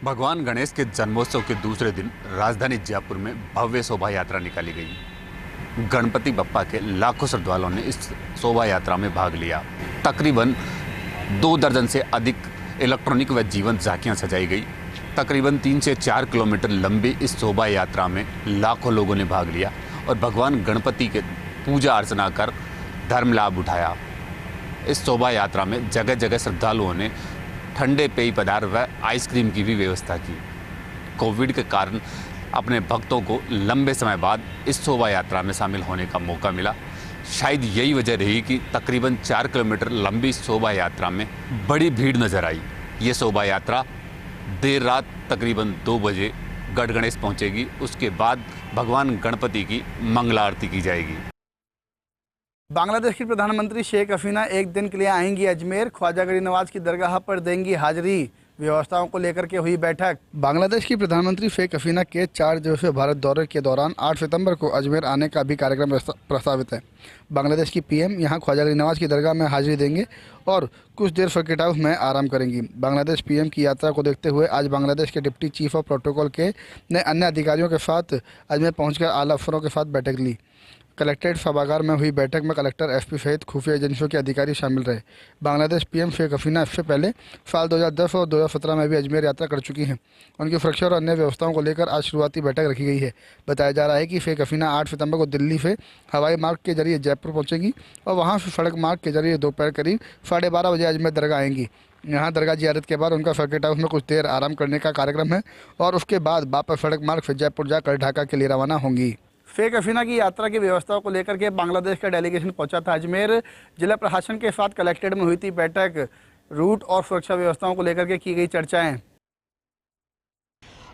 भगवान गणेश के जन्मोत्सव के दूसरे दिन राजधानी जयपुर में भव्य शोभा यात्रा निकाली गई। गणपति बप्पा के लाखों श्रद्धालुओं ने इस शोभा यात्रा में भाग लिया। तकरीबन 2 दर्जन से अधिक इलेक्ट्रॉनिक व जीवंत झांकियां सजाई गई। तकरीबन 3 से 4 किलोमीटर लंबी इस शोभा यात्रा में लाखों लोगों ने भाग लिया और भगवान गणपति के पूजा अर्चना कर धर्म लाभ उठाया। इस शोभा यात्रा में जगह जगह श्रद्धालुओं ने ठंडे पेय पदार्थ व आइसक्रीम की भी व्यवस्था की। कोविड के कारण अपने भक्तों को लंबे समय बाद इस शोभा यात्रा में शामिल होने का मौका मिला। शायद यही वजह रही कि तकरीबन 4 किलोमीटर लंबी शोभा यात्रा में बड़ी भीड़ नजर आई। ये शोभा यात्रा देर रात तकरीबन 2 बजे गढ़ गणेश पहुंचेगी। उसके बाद भगवान गणपति की मंगला आरती की जाएगी। बांग्लादेश की प्रधानमंत्री शेख हसीना एक दिन के लिए आएंगी अजमेर। ख्वाजा गरीब नवाज की दरगाह पर देंगी हाजिरी। व्यवस्थाओं को लेकर के हुई बैठक। बांग्लादेश की प्रधानमंत्री शेख हसीना के 4 दिवसीय भारत दौरे के दौरान 8 सितंबर को अजमेर आने का भी कार्यक्रम प्रस्तावित है। बांग्लादेश की पीएम यहां ख्वाजा गरीब नवाज की दरगाह में हाजिरी देंगे और कुछ देर सर्किट हाउस में आराम करेंगी। बांग्लादेश पीएम की यात्रा को देखते हुए आज बांग्लादेश के डिप्टी चीफ ऑफ प्रोटोकॉल के ने अन्य अधिकारियों के साथ अजमेर पहुँचकर आला अफसरों के साथ बैठक ली। कलेक्ट्रेट सभागार में हुई बैठक में कलेक्टर, एसपी सहित खुफिया एजेंसियों के अधिकारी शामिल रहे। बांग्लादेश पीएम शेख हसीना इससे पहले साल 2010 और 2017 में भी अजमेर यात्रा कर चुकी हैं। उनकी सुरक्षा और अन्य व्यवस्थाओं को लेकर आज शुरुआती बैठक रखी गई है। बताया जा रहा है कि शेख हसीना 8 सितंबर को दिल्ली से हवाई मार्ग के जरिए जयपुर पहुँचेंगी और वहाँ से सड़क मार्ग के जरिए दोपहर करीब 12:30 बजे अजमेर दरगाह आएंगी। यहाँ दरगाह जियारत के बाद उनका सर्किट हाउस में कुछ देर आराम करने का कार्यक्रम है और उसके बाद वापस सड़क मार्ग से जयपुर जाकर ढाका के लिए रवाना होंगी। शेख हसीना की यात्रा की व्यवस्थाओं को लेकर के बांग्लादेश का डेलीगेशन पहुंचा था अजमेर। जिला प्रशासन के साथ कलेक्ट्रेट में हुई थी बैठक। रूट और सुरक्षा व्यवस्थाओं को लेकर के की गई चर्चाएं।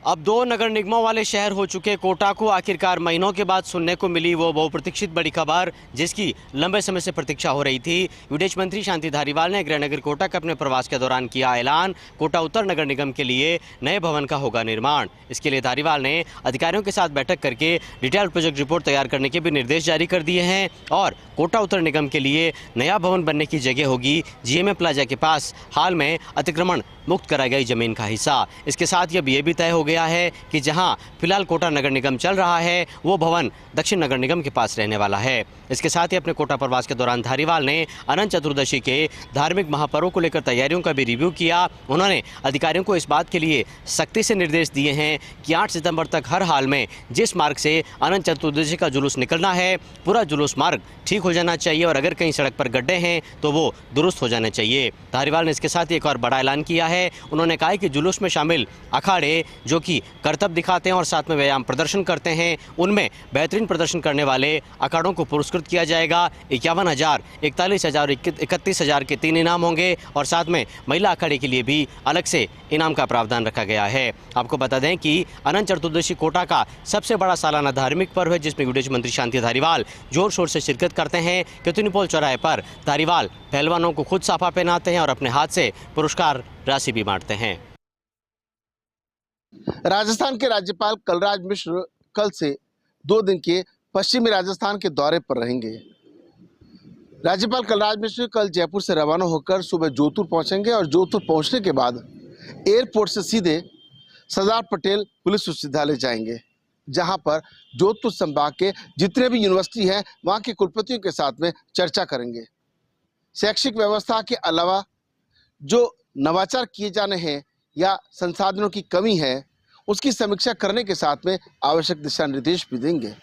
अब 2 नगर निगमों वाले शहर हो चुके कोटा को आखिरकार महीनों के बाद सुनने को मिली वो बहुप्रतीक्षित बड़ी खबर, जिसकी लंबे समय से प्रतीक्षा हो रही थी। विदेश मंत्री शांति धारीवाल ने गृहनगर कोटा के अपने प्रवास के दौरान किया ऐलान। कोटा उत्तर नगर निगम के लिए नए भवन का होगा निर्माण। इसके लिए धारीवाल ने अधिकारियों के साथ बैठक करके डिटेल प्रोजेक्ट रिपोर्ट तैयार करने के भी निर्देश जारी कर दिए हैं और कोटा उत्तर निगम के लिए नया भवन बनने की जगह होगी जीएमए प्लाजा के पास हाल में अतिक्रमण मुक्त कराई गई जमीन का हिस्सा। इसके साथ ये भी तय हो गया है कि जहां फिलहाल कोटा नगर निगम चल रहा है वो भवन दक्षिण नगर निगम के पास रहने वाला है। इसके साथ ही अपने कोटा प्रवास के दौरान धारीवाल ने अनंत चतुर्दशी के धार्मिक महापर्व को लेकर तैयारियों का भी रिव्यू किया। उन्होंने अधिकारियों को इस बात के लिए सख्ती से निर्देश दिए हैं कि 8 सितंबर तक हर हाल में जिस मार्ग से अनंत चतुर्दशी का जुलूस निकलना है पूरा जुलूस मार्ग ठीक हो जाना चाहिए और अगर कहीं सड़क पर गड्ढे हैं तो वो दुरुस्त हो जाने चाहिए। धारीवाल ने इसके साथ एक और बड़ा ऐलान किया है। उन्होंने कहा कि जुलूस में शामिल अखाड़े जो कि करतब दिखाते हैं और साथ में व्यायाम प्रदर्शन करते हैं, उनमें बेहतरीन प्रदर्शन करने वाले अखाड़ों को पुरस्कृत किया जाएगा। 51,000, 41,000, 31,000 के 3 इनाम होंगे और साथ में महिला अखाड़े के लिए भी अलग से इनाम का प्रावधान रखा गया है। आपको बता दें कि अनंत चतुर्दशी कोटा का सबसे बड़ा सालाना धार्मिक पर्व है जिसमें विदेश मंत्री शांति धारीवाल जोर शोर से शिरकत करते हैं। केतुनीपोल चौराहे पर धारीवाल पहलवानों को खुद साफा पहनाते हैं और अपने हाथ से पुरस्कार राशि भी बांटते हैं। राजस्थान के राज्यपाल कलराज मिश्र कल से 2 दिन के पश्चिमी राजस्थान के दौरे पर रहेंगे। राज्यपाल कलराज मिश्र कल जयपुर से रवाना होकर सुबह जोधपुर पहुंचेंगे और जोधपुर पहुंचने के बाद एयरपोर्ट से सीधे सरदार पटेल पुलिस विश्वविद्यालय जाएंगे, जहां पर जोधपुर संभाग के जितने भी यूनिवर्सिटी हैं वहां के कुलपतियों के साथ में चर्चा करेंगे। शैक्षिक व्यवस्था के अलावा जो नवाचार किए जाने हैं या संसाधनों की कमी है उसकी समीक्षा करने के साथ में आवश्यक दिशा निर्देश भी देंगे।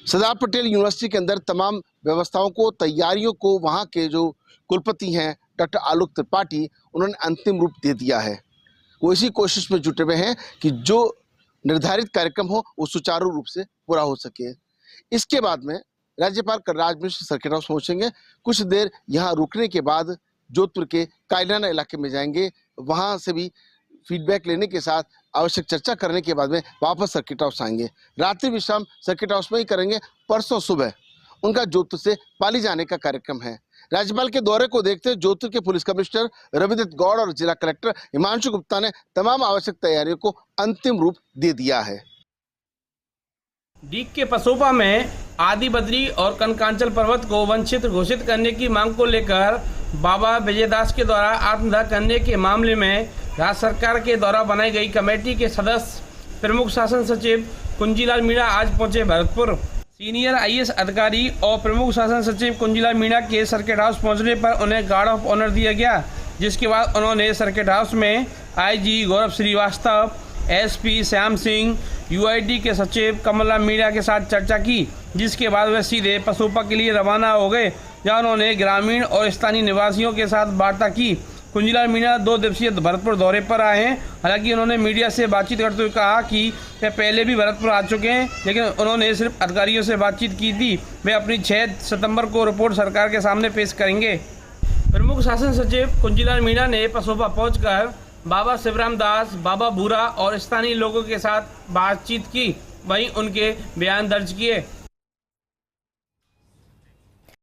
सरदार पटेल यूनिवर्सिटी के अंदर तमाम व्यवस्थाओं को, तैयारियों को वहां के जो कुलपति हैं डॉक्टर आलोक त्रिपाठी, उन्होंने अंतिम रूप दे दिया है। वो इसी कोशिश में जुटे हुए हैं कि जो निर्धारित कार्यक्रम हो वो सुचारू रूप से पूरा हो सके। इसके बाद में राज्यपाल कलराज मिश्र सर्किट हाउस पहुंचेंगे। कुछ देर यहाँ रुकने के बाद जोधपुर के कायलाना इलाके में जाएंगे। वहां से भी फीडबैक लेने के साथ आवश्यक चर्चा करने के बाद में वापस सर्किट हाउस आएंगे। रात्रि विश्राम सर्किट हाउस में ही करेंगे। परसों सुबह उनका जोधपुर से पाली जाने का कार्यक्रम है। राज्यपाल के दौरे को देखते हुए जोधपुर के पुलिस कमिश्नर रविदत्त गौड़ और जिला कलेक्टर हिमांशु गुप्ता ने तमाम आवश्यक तैयारियों को अंतिम रूप दे दिया है। डीग के पसोपा में आदि बद्री और कनकांचल पर्वत को वन क्षेत्र घोषित करने की मांग को लेकर बाबा विजयदास के द्वारा आत्मदाह करने के मामले में राज्य सरकार के द्वारा बनाई गई कमेटी के सदस्य प्रमुख शासन सचिव कुंजीलाल मीणा आज पहुंचे भरतपुर। सीनियर आईएएस अधिकारी और प्रमुख शासन सचिव कुंजीलाल मीणा के सर्किट हाउस पहुंचने पर उन्हें गार्ड ऑफ ऑनर दिया गया, जिसके बाद उन्होंने सर्किट हाउस में आईजी गौरव श्रीवास्तव, एसपी श्याम सिंह, यूआईडी के सचिव कमला मीणा के साथ चर्चा की, जिसके बाद वे सीधे पसोपा के लिए रवाना हो गए, जहां उन्होंने ग्रामीण और स्थानीय निवासियों के साथ वार्ता की। कुंजीलाल मीणा 2 दिवसीय भरतपुर दौरे पर आए हैं। हालांकि उन्होंने मीडिया से बातचीत करते हुए कहा कि वे पहले भी भरतपुर आ चुके हैं, लेकिन उन्होंने सिर्फ अधिकारियों से बातचीत की थी। वे अपनी 6 सितंबर को रिपोर्ट सरकार के सामने पेश करेंगे। प्रमुख शासन सचिव कुंजीलाल मीणा ने पसोपा पहुंचकर बाबा शिवराम दास, बाबा भूरा और स्थानीय लोगों के साथ बातचीत की, वहीं उनके बयान दर्ज किए।